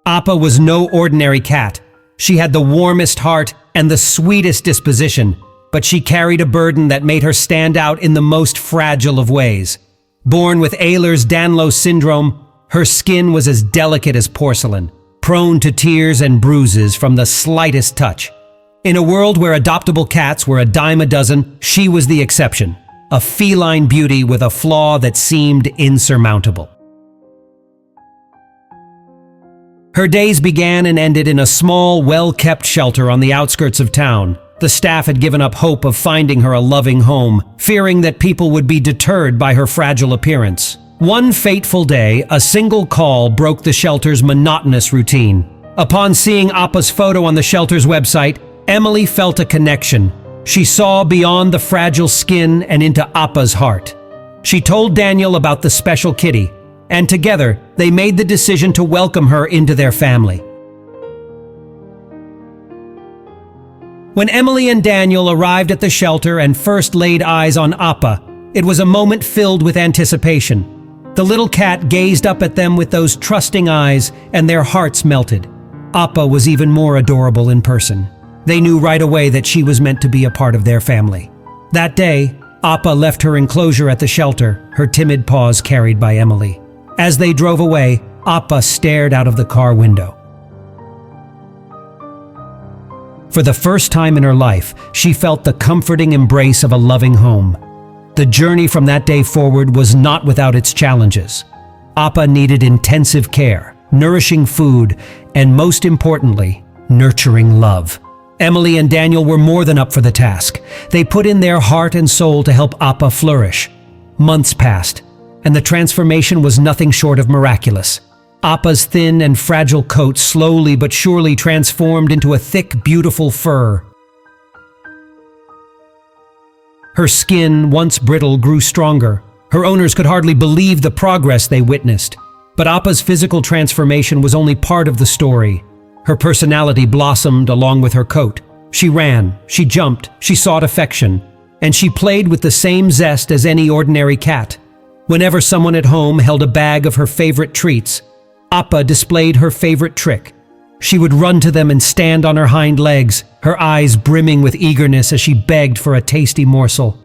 Appa was no ordinary cat. She had the warmest heart and the sweetest disposition, but she carried a burden that made her stand out in the most fragile of ways. Born with Ehlers-Danlos syndrome, her skin was as delicate as porcelain, prone to tears and bruises from the slightest touch. In a world where adoptable cats were a dime a dozen, she was the exception, a feline beauty with a flaw that seemed insurmountable. Her days began and ended in a small, well-kept shelter on the outskirts of town. The staff had given up hope of finding her a loving home, fearing that people would be deterred by her fragile appearance. One fateful day, a single call broke the shelter's monotonous routine. Upon seeing Appa's photo on the shelter's website, Emily felt a connection. She saw beyond the fragile skin and into Appa's heart. She told Daniel about the special kitty, and together they made the decision to welcome her into their family. When Emily and Daniel arrived at the shelter and first laid eyes on Appa, it was a moment filled with anticipation. The little cat gazed up at them with those trusting eyes, and their hearts melted. Appa was even more adorable in person. They knew right away that she was meant to be a part of their family. That day, Appa left her enclosure at the shelter, her timid paws carried by Emily. As they drove away, Appa stared out of the car window. For the first time in her life, she felt the comforting embrace of a loving home. The journey from that day forward was not without its challenges. Appa needed intensive care, nourishing food, and most importantly, nurturing love. Emily and Daniel were more than up for the task. They put in their heart and soul to help Appa flourish. Months passed, and the transformation was nothing short of miraculous. Appa's thin and fragile coat slowly but surely transformed into a thick, beautiful fur. Her skin, once brittle, grew stronger. Her owners could hardly believe the progress they witnessed. But Appa's physical transformation was only part of the story. Her personality blossomed along with her coat. She ran, she jumped, she sought affection, and she played with the same zest as any ordinary cat. Whenever someone at home held a bag of her favorite treats, Appa displayed her favorite trick. She would run to them and stand on her hind legs, her eyes brimming with eagerness as she begged for a tasty morsel.